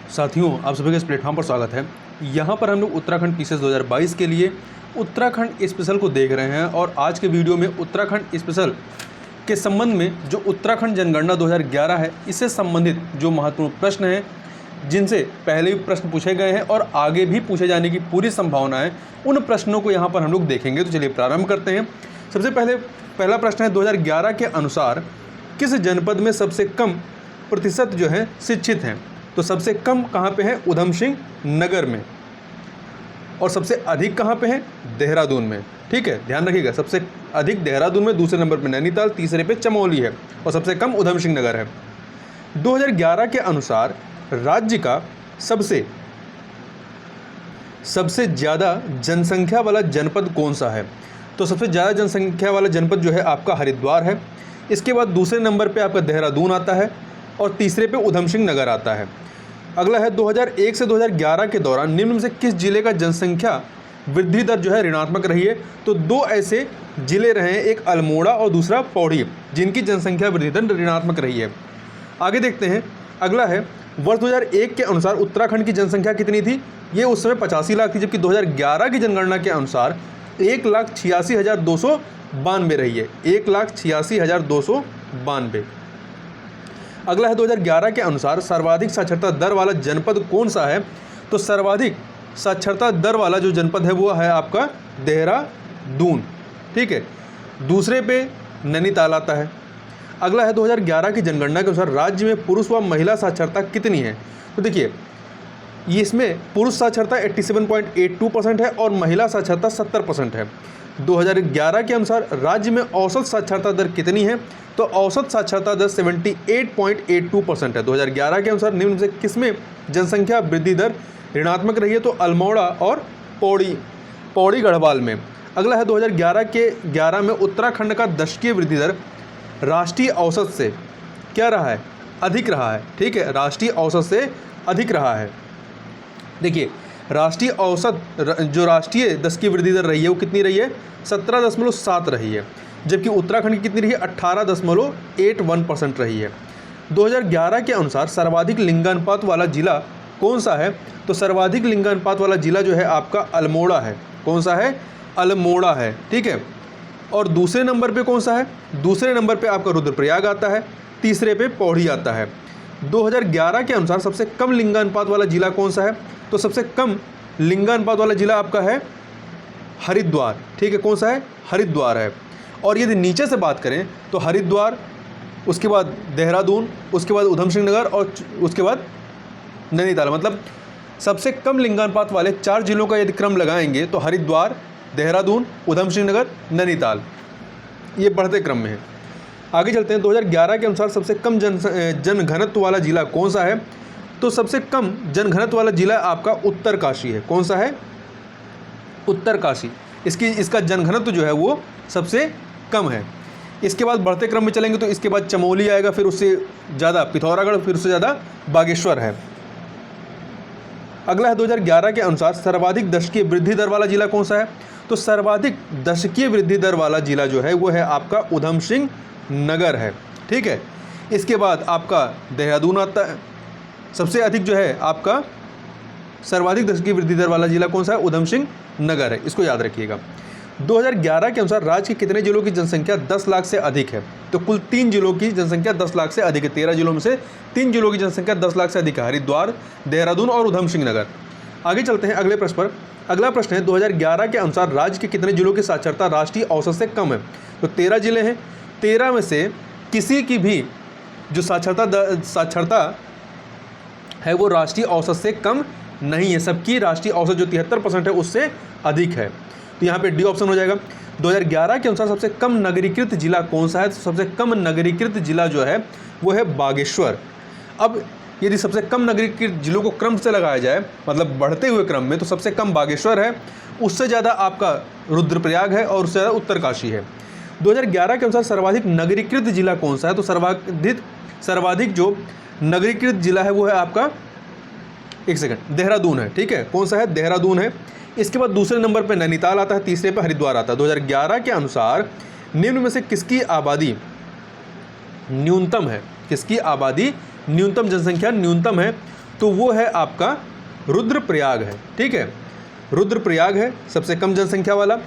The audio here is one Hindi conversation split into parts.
साथियों, आप सभी का इस प्लेटफॉर्म पर स्वागत है। यहाँ पर हम लोग उत्तराखंड पीसीएस 2022 के लिए उत्तराखंड स्पेशल को देख रहे हैं और आज के वीडियो में उत्तराखंड स्पेशल के संबंध में जो उत्तराखंड जनगणना 2011 है, इससे संबंधित जो महत्वपूर्ण प्रश्न हैं, जिनसे पहले भी प्रश्न पूछे गए हैं और आगे भी पूछे जाने की पूरी संभावना है, उन प्रश्नों को यहाँ पर हम लोग देखेंगे। तो चलिए प्रारंभ करते हैं। सबसे पहला प्रश्न है 2011 के अनुसार किस जनपद में सबसे कम प्रतिशत जो है शिक्षित हैं? तो सबसे कम कहाँ पे है? उधम सिंह नगर में। और सबसे अधिक कहाँ पे है? देहरादून में। ठीक है, ध्यान रखिएगा, सबसे अधिक देहरादून में, दूसरे नंबर पे नैनीताल, तीसरे पे चमोली है और सबसे कम उधम सिंह नगर है। 2011 के अनुसार राज्य का सबसे ज़्यादा जनसंख्या वाला जनपद कौन सा है? तो सबसे ज़्यादा जनसंख्या वाला जनपद जो है आपका हरिद्वार है। इसके बाद दूसरे नंबर पे आपका देहरादून आता है और तीसरे पे उधम सिंह नगर आता है। अगला है 2001 से 2011 के दौरान निम्न में से किस जिले का जनसंख्या वृद्धि दर जो है ऋणात्मक रही है? तो दो ऐसे जिले रहे हैं, एक अल्मोड़ा और दूसरा पौड़ी, जिनकी जनसंख्या वृद्धि दर ऋणात्मक रही है। आगे देखते हैं। अगला है वर्ष 2001 के अनुसार उत्तराखंड की जनसंख्या कितनी थी? ये उस समय 85 लाख थी, जबकि 2011 की जनगणना के अनुसार 1,86,292 रही है। 1,86,292। अगला है 2011 के अनुसार सर्वाधिक साक्षरता दर वाला जनपद कौन सा है? तो सर्वाधिक साक्षरता दर वाला जो जनपद है वो है आपका देहरादून। ठीक है, दूसरे पे नैनीताल आता है। अगला है 2011 की जनगणना के अनुसार राज्य में पुरुष व महिला साक्षरता कितनी है? तो देखिए, इसमें पुरुष साक्षरता 87.82% है और महिला साक्षरता 70% है। 2011 के अनुसार राज्य में औसत साक्षरता दर कितनी है? तो औसत साक्षरता दर 78.82% है। 2011 के अनुसार निम्न से किसमें जनसंख्या वृद्धि दर ऋणात्मक रही है? तो अल्मोड़ा और पौड़ी गढ़वाल में। अगला है 2011 में उत्तराखंड का दशकीय वृद्धि दर राष्ट्रीय औसत से क्या रहा है? अधिक रहा है। ठीक है, राष्ट्रीय औसत से अधिक रहा है। देखिए, राष्ट्रीय औसत जो राष्ट्रीय दशकीय वृद्धि दर रही है वो कितनी रही है? 17.7 रही है, जबकि उत्तराखंड की कितनी रही है? 18.81% रही है। 2011 के अनुसार सर्वाधिक लिंगानुपात वाला जिला कौन सा है? तो सर्वाधिक लिंगानुपात वाला जिला जो है आपका अल्मोड़ा है। कौन सा है? अल्मोड़ा है। ठीक है, और दूसरे नंबर पे कौन सा है? दूसरे नंबर पे आपका रुद्रप्रयाग आता है, तीसरे पे पौड़ी आता है। 2011 के अनुसार सबसे कम लिंगानुपात वाला जिला कौन सा है? तो सबसे कम लिंगानुपात वाला जिला आपका है हरिद्वार। ठीक है, कौन सा है? हरिद्वार है। और यदि नीचे से बात करें तो हरिद्वार, उसके बाद देहरादून, उसके बाद उधम सिंह नगर और उसके बाद नैनीताल। मतलब सबसे कम लिंगानुपात वाले 4 जिलों का यदि क्रम लगाएंगे तो हरिद्वार, देहरादून, उधम सिंह नगर, नैनीताल, ये बढ़ते क्रम में है। आगे चलते हैं। 2011 के अनुसार सबसे कम जनघनत्व वाला जिला कौन सा है? तो सबसे कम जनघनत्व वाला जिला आपका उत्तरकाशी है। कौन सा है? उत्तरकाशी। इसका जनघनत्व जो है वो सबसे कम है। इसके बाद बढ़ते क्रम में चलेंगे तो इसके बाद चमोली आएगा, फिर उससे ज़्यादा पिथौरागढ़, फिर उससे ज़्यादा बागेश्वर है। अगला है 2011 के अनुसार सर्वाधिक दशकीय वृद्धि दर वाला जिला कौन सा है? तो सर्वाधिक दशकीय वृद्धि दर वाला जिला जो है वो है आपका उधम सिंह नगर है। ठीक है, इसके बाद आपका देहरादून आता है। सबसे अधिक जो है आपका सर्वाधिक दशकीय वृद्धि दर वाला जिला कौन सा है? उधम सिंह नगर है। इसको याद रखिएगा। 2011 के अनुसार राज्य के कितने जिलों की जनसंख्या 10 लाख से अधिक है? तो कुल 3 जिलों की जनसंख्या 10 लाख से अधिक है। 13 जिलों में से 3 जिलों की जनसंख्या 10 लाख से अधिक है, हरिद्वार, देहरादून और उधम सिंह नगर। आगे चलते हैं अगले प्रश्न पर। अगला प्रश्न है 2011 के अनुसार राज्य के कितने जिलों की साक्षरता राष्ट्रीय औसत से कम है? तो 13 जिले हैं। 13 में से किसी की भी जो साक्षरता है वो राष्ट्रीय औसत से कम नहीं है। सबकी राष्ट्रीय औसत जो 73% है उससे अधिक है। तो यहाँ पे डी ऑप्शन हो जाएगा। 2011 के अनुसार सबसे कम नगरीकृत जिला कौन सा है? तो सबसे कम नगरीकृत जिला जो है वो है बागेश्वर। अब यदि सबसे कम नगरीकृत जिलों को क्रम से लगाया जाए, मतलब बढ़ते हुए क्रम में, तो सबसे कम बागेश्वर है, उससे ज़्यादा आपका रुद्रप्रयाग है और उससे ज़्यादा उत्तरकाशी है। 2011 के अनुसार सर्वाधिक नगरीकृत जिला कौन सा है? तो सर्वाधिक जो नगरीकृत जिला है वो है आपका, एक सेकंड, देहरादून है। ठीक है, कौन सा है? देहरादून है। इसके बाद दूसरे नंबर पे नैनीताल आता है, तीसरे पे हरिद्वार आता है। 2011 के अनुसार निम्न में से किसकी आबादी न्यूनतम है? किसकी आबादी न्यूनतम, जनसंख्या न्यूनतम है? तो वो है आपका रुद्रप्रयाग है। ठीक है, रुद्रप्रयाग है सबसे कम जनसंख्या वाला।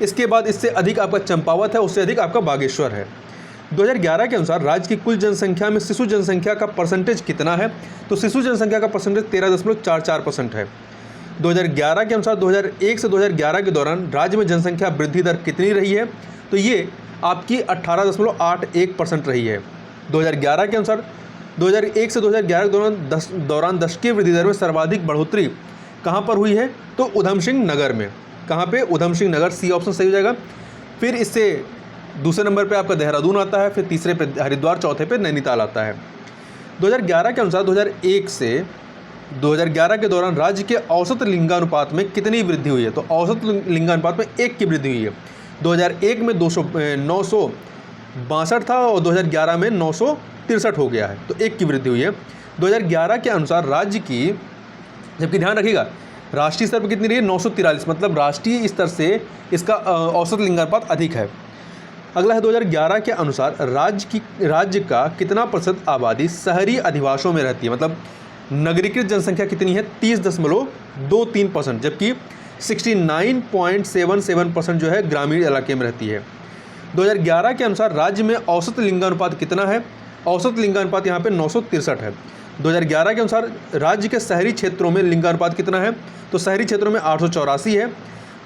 इसके बाद इससे अधिक आपका चंपावत है, उससे अधिक आपका बागेश्वर है। 2011 के अनुसार राज्य की कुल जनसंख्या में शिशु जनसंख्या का परसेंटेज कितना है? तो शिशु जनसंख्या का परसेंटेज 13.44% है। 2011 के अनुसार 2001 से 2011 के दौरान राज्य में जनसंख्या वृद्धि दर कितनी रही है? तो ये आपकी 18.81% रही है। 2011 के अनुसार 2001 से 2011 के दौरान दशकीय वृद्धि दर में सर्वाधिक बढ़ोतरी कहाँ पर हुई है? तो उधम सिंह नगर में। कहाँ पे? उधम सिंह नगर, सी ऑप्शन सही हो जाएगा। फिर इससे दूसरे नंबर पे आपका देहरादून आता है, फिर तीसरे पे हरिद्वार, चौथे पे नैनीताल आता है। 2011 के अनुसार 2001 से 2011 के दौरान राज्य के औसत लिंगानुपात में कितनी वृद्धि हुई है? तो औसत लिंगानुपात में 1 की वृद्धि हुई है। 2001 में 962 था और 2011 में 963 हो गया है, तो 1 की वृद्धि हुई है। 2011 के अनुसार राज्य की, जबकि ध्यान रखिएगा राष्ट्रीय स्तर पर कितनी रही है? 943, मतलब राष्ट्रीय स्तर से इसका औसत लिंगानुपात अधिक है। अगला है 2011 के अनुसार राज्य का कितना प्रतिशत आबादी शहरी अधिवासों में रहती है? मतलब नगरीकृत जनसंख्या कितनी है? 30.23%, जबकि 69.77% जो है ग्रामीण इलाके में रहती है। 2011 के अनुसार राज्य में औसत लिंगानुपात कितना है? औसत लिंगानुपात यहाँ पे 963 है। 2011 के अनुसार राज्य के शहरी क्षेत्रों में लिंगानुपात कितना है? तो शहरी क्षेत्रों में 884 है।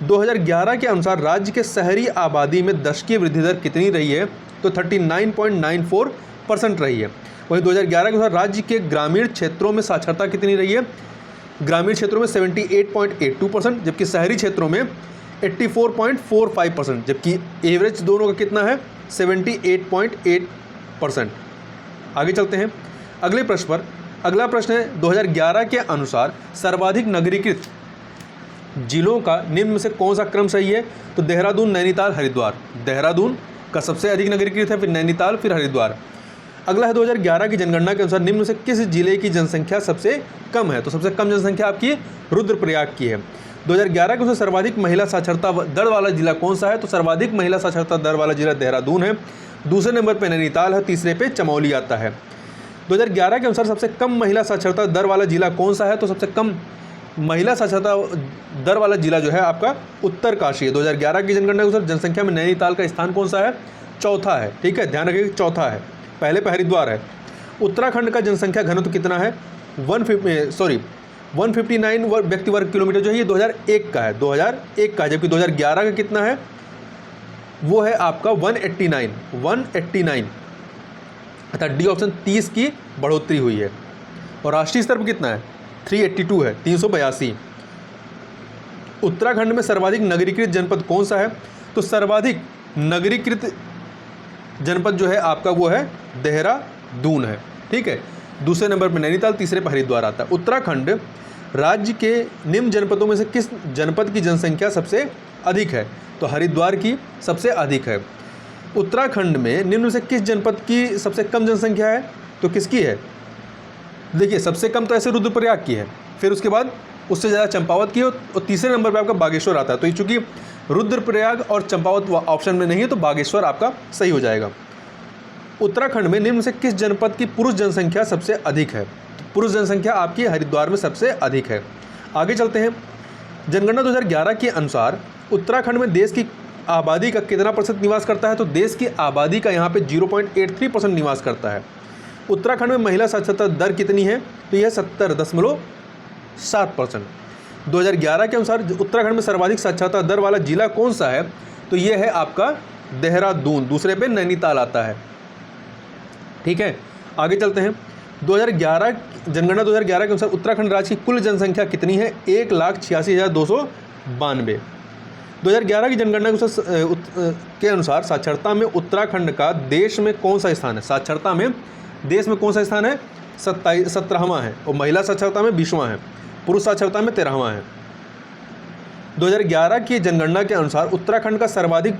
2011 के अनुसार राज्य के शहरी आबादी में दशकीय वृद्धि दर कितनी रही है? तो 39.94% रही है। वहीं 2011 के अनुसार राज्य के ग्रामीण क्षेत्रों में साक्षरता कितनी रही है? ग्रामीण क्षेत्रों में 78.82%, जबकि शहरी क्षेत्रों में 84.45%, जबकि एवरेज दोनों का कितना है? 78.8%। आगे चलते हैं अगले प्रश्न पर। अगला प्रश्न है 2011 के अनुसार सर्वाधिक नगरीकृत जिलों का निम्न में से कौन सा क्रम सही है? तो देहरादून, नैनीताल, हरिद्वार। देहरादून का सबसे अधिक नगरीकृत है, फिर नैनीताल, फिर हरिद्वार। अगला है 2011 की जनगणना के अनुसार निम्न में से किस जिले की जनसंख्या सबसे कम है? तो सबसे कम जनसंख्या आपकी रुद्रप्रयाग की है। 2011 के अनुसार सर्वाधिक महिला साक्षरता दर वाला जिला कौन सा है? तो सर्वाधिक महिला साक्षरता दर वाला जिला देहरादून है, दूसरे नंबर पर नैनीताल है, तीसरे पे चमोली आता है। 2011 के अनुसार सबसे कम महिला साक्षरता दर वाला जिला कौन सा है? तो सबसे कम महिला साक्षरता दर वाला जिला जो है आपका उत्तरकाशी है। 2011 की जनगणना के अनुसार जनसंख्या में नैनीताल का स्थान कौन सा है? चौथा है। ठीक है, ध्यान रखिए चौथा है, पहले पे हरिद्वार है। उत्तराखंड का जनसंख्या घनत्व कितना है? 159 व्यक्ति वर्ग किलोमीटर जो है ये 2001 का है, 2001 का है, जबकि 2011 का कितना है? वो है आपका 189, अर्थात डी ऑप्शन 30 की बढ़ोतरी हुई है। और राष्ट्रीय स्तर पर कितना है? 382 है, 382। उत्तराखंड में सर्वाधिक नगरीकृत जनपद कौन सा है? तो सर्वाधिक नगरीकृत जनपद जो है आपका वो है देहरादून है। ठीक है, दूसरे नंबर पर नैनीताल, तीसरे पर हरिद्वार आता है। उत्तराखंड राज्य के निम्न जनपदों में से किस जनपद की जनसंख्या सबसे अधिक है? तो हरिद्वार की सबसे अधिक है। उत्तराखंड में निम्न में से किस जनपद की सबसे कम जनसंख्या है? तो किसकी है? देखिए सबसे कम तो ऐसे रुद्रप्रयाग की है, फिर उसके बाद उससे ज़्यादा चंपावत की है और तीसरे नंबर पर आपका बागेश्वर आता है। तो चूँकि रुद्रप्रयाग और चंपावत ऑप्शन में नहीं है तो बागेश्वर आपका सही हो जाएगा। उत्तराखंड में निम्न से किस जनपद की पुरुष जनसंख्या सबसे अधिक है? तो पुरुष जनसंख्या आपकी हरिद्वार में सबसे अधिक है। आगे चलते हैं। जनगणना 2011 के अनुसार उत्तराखंड में देश की आबादी का कितना प्रतिशत निवास करता है? तो देश की आबादी का यहाँ पे 0.83% निवास करता है। उत्तराखंड में महिला साक्षरता दर कितनी है? तो यह 70.7%। 2011 के अनुसार उत्तराखंड में सर्वाधिक साक्षरता दर वाला जिला कौन सा है? तो यह है आपका देहरादून, दूसरे पे नैनीताल आता है। ठीक है, आगे चलते हैं। 2011 जनगणना 2011 के अनुसार उत्तराखंड राज्य की कुल जनसंख्या कितनी है? 1,86,292। 2011 की जनगणना के अनुसार साक्षरता में उत्तराखंड का देश में कौन सा स्थान है? साक्षरता में देश में कौन सा स्थान है? 17वां है, और महिला साक्षरता में 20वां है, पुरुष साक्षरता में 13वां है। 2011 की जनगणना के अनुसार उत्तराखंड का सर्वाधिक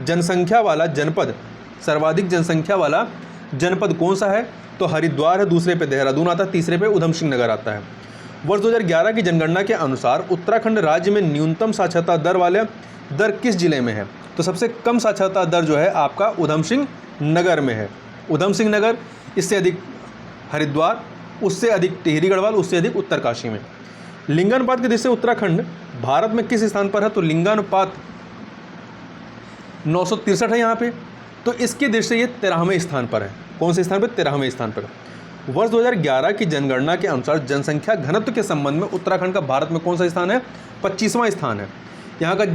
जनसंख्या वाला जनपद कौन सा है? तो हरिद्वार है, दूसरे पे देहरादून आता है, तीसरे पे उधम सिंह नगर आता है। वर्ष 2011 की जनगणना के अनुसार उत्तराखंड राज्य में न्यूनतम साक्षरता दर किस जिले में है? तो सबसे कम साक्षरता दर जो है आपका उधम सिंह नगर में है, उधम सिंह नगर। इससे अधिक हरिद्वार, उससे अधिक टिहरी गढ़वाल, उससे अधिक उत्तरकाशी में। लिंगानुपात की दृष्टि से उत्तराखंड भारत में किस स्थान पर है? तो लिंगानुपात 963 है यहाँ पे, तो इसकी दृष्टि से ये 13वें स्थान पर है। कौन से स्थान पर? 13वें स्थान पर। वर्ष 2011 की जनगणना के अनुसार जनसंख्या घनत्व के संबंध में उत्तराखंड का भारत में कौन सा स्थान है? 25वां स्थान है। यहाँ का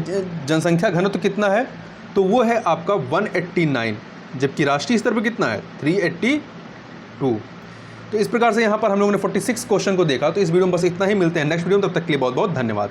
जनसंख्या घनत्व कितना है? तो वो है आपका 189, जबकि राष्ट्रीय स्तर पर कितना है? 382। तो इस प्रकार से यहाँ पर हम लोगों ने 46 क्वेश्चन को देखा। तो इस वीडियो में बस इतना ही, मिलते हैं नेक्स्ट वीडियो में, तब तक के लिए बहुत बहुत धन्यवाद।